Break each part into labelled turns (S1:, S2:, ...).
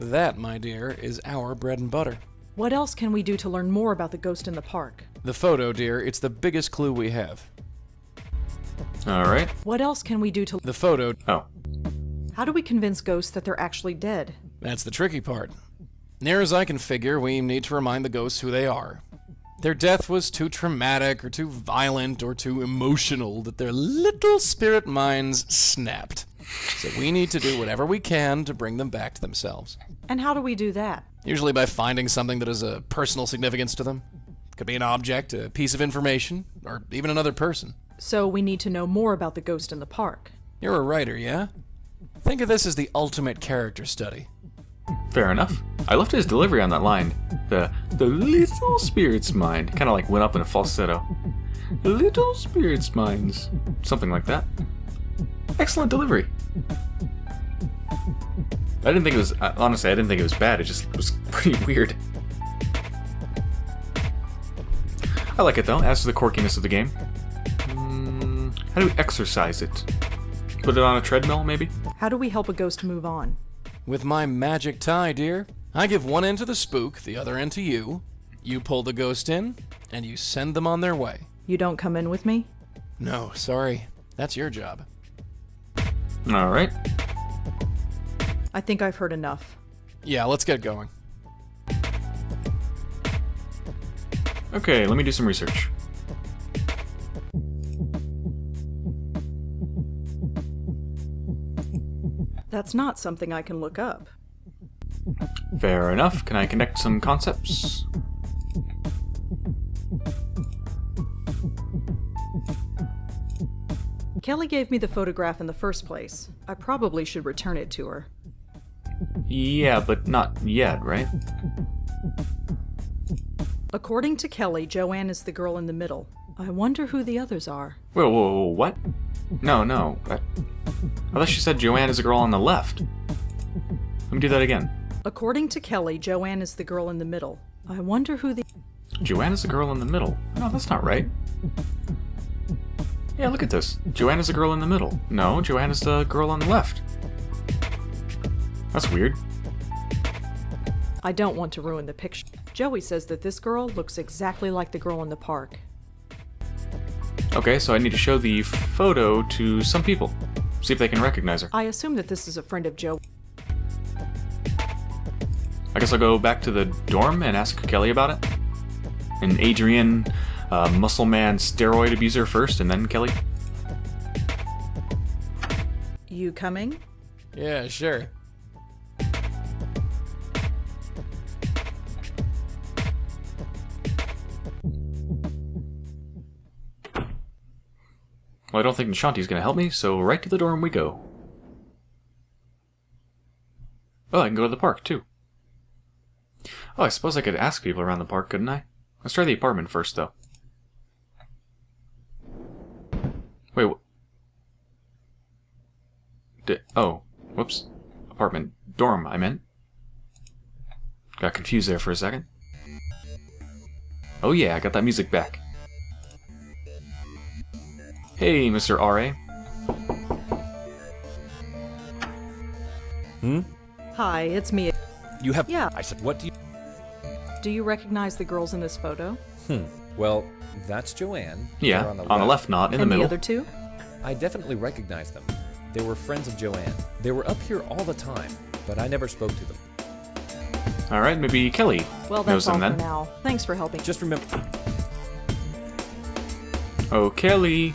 S1: That, my dear, is our bread and butter.
S2: What else can we do to learn more about the ghost in the park?
S1: The photo, dear, it's the biggest clue we have.
S3: Alright.
S2: What else can we do to...
S1: The photo...
S3: Oh.
S2: How do we convince ghosts that they're actually dead?
S1: That's the tricky part. Near as I can figure, we need to remind the ghosts who they are. Their death was too traumatic, or too violent, or too emotional that their little spirit minds snapped. So we need to do whatever we can to bring them back to themselves.
S2: And how do we do that?
S1: Usually by finding something that has a personal significance to them. Could be an object, a piece of information, or even another person.
S2: So we need to know more about the ghost in the park.
S1: You're a writer, yeah? Think of this as the ultimate character study.
S3: Fair enough. I loved his delivery on that line. The little spirit's mind. Kind of like went up in a falsetto. The little spirit's minds. Something like that. Excellent delivery. I didn't think it was, honestly, I didn't think it was bad. It just was pretty weird. I like it though, as for the quirkiness of the game. How do we exercise it? Put it on a treadmill, maybe?
S2: How do we help a ghost move on?
S1: With my magic tie, dear, I give one end to the spook, the other end to you. You pull the ghost in, and you send them on their way.
S2: You don't come in with me?
S1: No, sorry. That's your job.
S3: Alright.
S2: I think I've heard enough.
S1: Yeah, let's get going.
S3: Okay, let me do some research.
S2: That's not something I can look up.
S3: Fair enough. Can I connect some concepts?
S2: Kelly gave me the photograph in the first place. I probably should return it to her.
S3: Yeah, but not yet, right?
S2: According to Kelly, Joanne is the girl in the middle. I wonder who the others are.
S3: Whoa, what? No. I thought she said Joanne is the girl on the left. Let me do that again.
S2: According to Kelly, Joanne is the girl in the middle. I wonder who the...
S3: Joanne is the girl in the middle. No, that's not right. Yeah, look at this. Joanne is the girl in the middle. No, Joanne is the girl on the left. That's weird.
S2: I don't want to ruin the picture. Joey says that this girl looks exactly like the girl in the park.
S3: Okay, so I need to show the photo to some people. See if they can recognize her.
S2: I assume that this is a friend of Joey.
S3: I guess I'll go back to the dorm and ask Kelly about it. And Adrian, muscle man steroid abuser first, and then Kelly.
S2: You coming?
S1: Yeah, sure.
S3: Well, I don't think Nishanti's gonna help me, so right to the dorm we go. Oh, I can go to the park, too. Oh, I suppose I could ask people around the park, couldn't I? Let's try the apartment first, though. Wait, oh, whoops. Apartment. Dorm, I meant. Got confused there for a second. Oh yeah, I got that music back. Hey, Mr. R.A.
S2: Hi, it's me.
S4: You have...
S2: Yeah.
S4: I said, what do you...
S2: Do you recognize the girls in this photo?
S4: Well, that's Joanne.
S3: Yeah,
S4: They're
S3: on the left, not in the
S2: And
S3: middle.
S2: the other two?
S4: I definitely recognize them. They were friends of Joanne. They were up here all the time, but I never spoke to them.
S3: Alright, maybe Kelly
S2: Well,
S3: knows
S2: that's all
S3: them
S2: for
S3: then.
S2: now. Thanks for helping.
S4: Just remember...
S3: Oh, Kelly.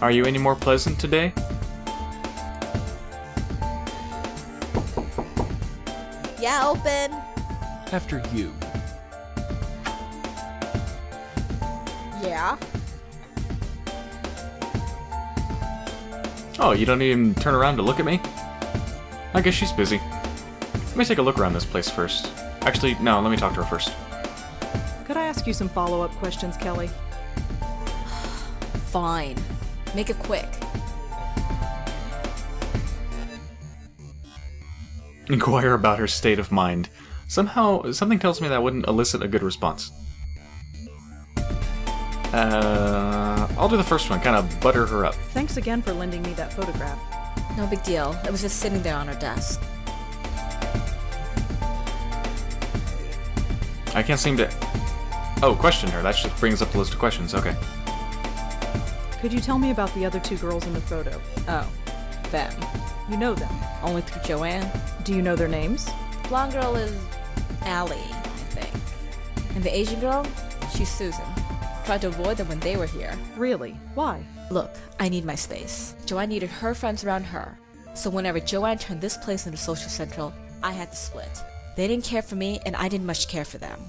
S3: Are you any more pleasant today?
S5: Yeah, open.
S1: After you.
S5: Yeah.
S3: Oh, you don't even turn around to look at me? I guess she's busy. Let me take a look around this place first. Actually, no, let me talk to her first.
S2: Could I ask you some follow-up questions, Kelly?
S5: Fine. Make it quick.
S3: Inquire about her state of mind. Somehow, something tells me that wouldn't elicit a good response. I'll do the first one, kind of butter her up.
S2: Thanks again for lending me that photograph.
S5: No big deal. It was just sitting there on her desk.
S3: I can't seem to... Oh, question her. That just brings up the list of questions. Okay.
S2: Could you tell me about the other two girls in the photo?
S5: Oh, them.
S2: You know them.
S5: Only through Joanne.
S2: Do you know their names?
S5: Blonde girl is Alli, I think. And the Asian girl, she's Susan. Tried to avoid them when they were here.
S2: Really? Why?
S5: Look, I need my space. Joanne needed her friends around her. So whenever Joanne turned this place into social central, I had to split. They didn't care for me, and I didn't much care for them.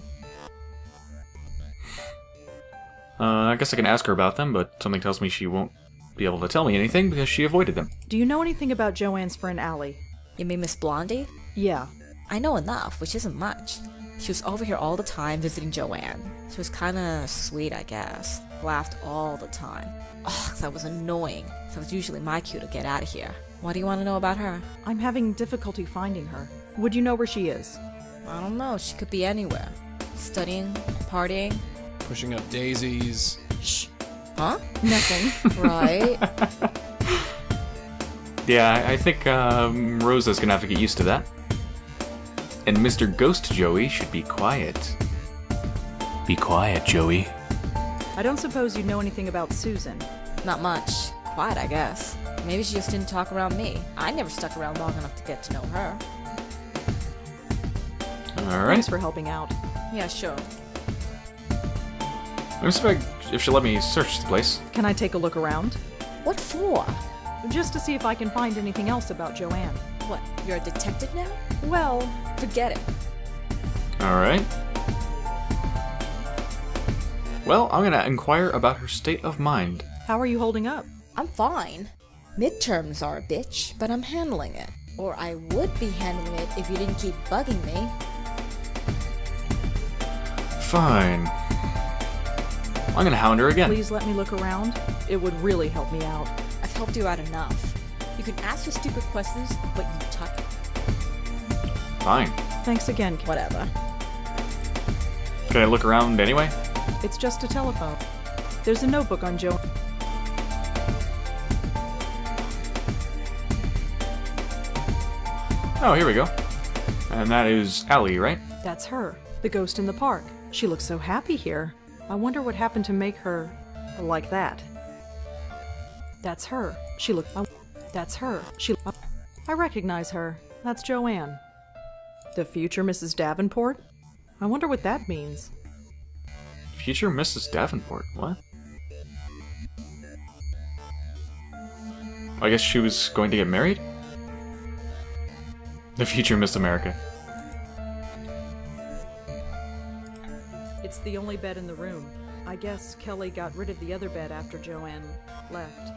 S3: I guess I can ask her about them, but something tells me she won't be able to tell me anything because she avoided them.
S2: Do you know anything about Joanne's friend Alli?
S5: You mean Miss Blondie?
S2: Yeah.
S5: I know enough, which isn't much. She was over here all the time visiting Joanne. She was kinda sweet, I guess. Laughed all the time. Ugh, that was annoying. So it was usually my cue to get out of here. What do you want to know about her?
S2: I'm having difficulty finding her. Would you know where she is?
S5: I don't know, she could be anywhere. Studying, partying.
S1: Pushing up daisies.
S5: Shh. Huh?
S2: Nothing.
S5: Right.
S3: Yeah, I think Rosa's gonna have to get used to that. And Mr. Ghost Joey should be quiet. Be quiet, Joey.
S2: I don't suppose you know anything about Susan.
S5: Not much. Quiet, I guess. Maybe she just didn't talk around me. I never stuck around long enough to get to know her.
S3: Alright.
S2: Thanks for helping out.
S5: Yeah, sure.
S3: Let me see if she'll let me search the place.
S2: Can I take a look around?
S5: What for?
S2: Just to see if I can find anything else about Joanne.
S5: What, you're a detective now?
S2: Well,
S5: Forget it.
S3: Alright. Well, I'm gonna inquire about her state of mind.
S2: how are you holding up?
S5: I'm fine. Midterms are a bitch, but I'm handling it. Or I would be handling it if you didn't keep bugging me.
S3: Fine. I'm gonna hound her again.
S2: Please let me look around. It would really help me out.
S5: I've helped you out enough. You can ask your stupid questions, but you tuck it.
S3: Fine.
S2: Thanks again.
S5: Whatever.
S3: Can I look around anyway?
S2: It's just a telephone. There's a notebook on Jo.
S3: Oh, here we go. And that is Alli, right?
S2: That's her, the ghost in the park. She looks so happy here. I wonder what happened to make her like that. That's her. That's her. I recognize her. That's Joanne. The future Mrs. Davenport? I wonder what that means.
S3: Future Mrs. Davenport. What? I guess she was going to get married? The future Miss America.
S2: It's the only bed in the room. I guess Kelly got rid of the other bed after Joanne left.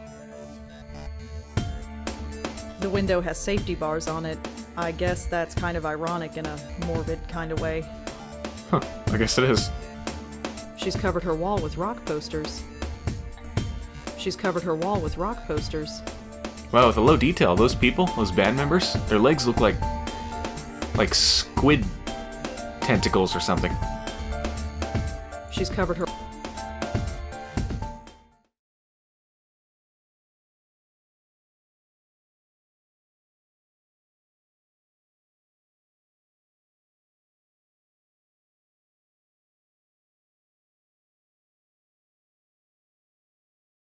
S2: The window has safety bars on it. I guess that's kind of ironic in a morbid kind of way.
S3: Huh, I guess it is.
S2: She's covered her wall with rock posters.
S3: Wow, with a low detail, those people, those band members, their legs look like squid tentacles or something.
S2: She's covered her